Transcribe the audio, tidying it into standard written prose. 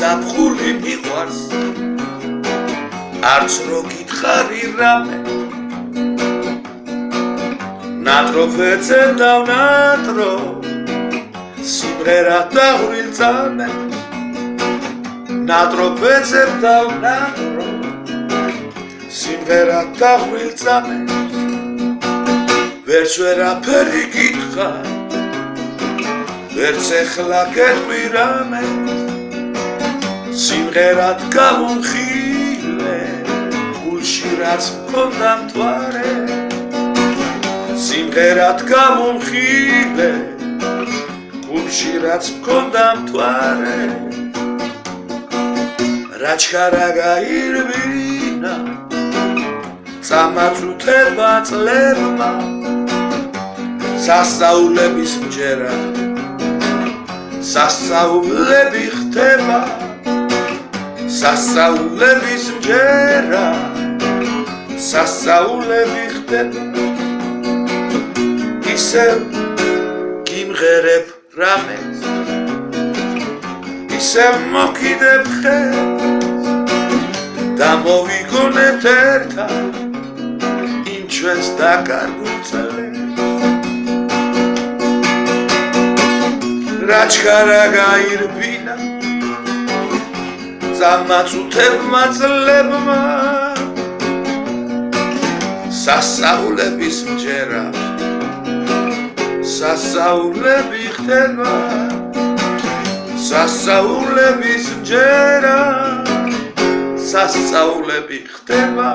საფხული მიყვარს არც რო გითხარი რამე ნატრო ფეცებდა ნატრო სიმღერა დაღვრილ წამე ნატრო ფეცებდა ნატრო სიმღერა დაღვრილ წამე ვერც ვერაფერი გითხა ვერც ეხლა გეტყვი რამე სიმღერად გამომხილე გულში რაც მქონდა მთვარე სიმღერად გამომხილე გულში რაც მქონდა მთვარე რაჩქარა გაირბინა წამაწუთება წლებმა სასწაულების მჯერა სასწაულები ხდება სასწაულების მჯერა სასწაულები ხდება ისევ გიმღერებ რამეს ისევ მოკიდებ ხელს და მოვიგონებთ ერთად იმ ჩვენს დაკარგულ წლებს რაჩქარა გაირბინა წამაწუთებმა წლებმა სასწაულების მჯერა სასწაულები ხდება სასწაულების მჯერა სასწაულები ხდება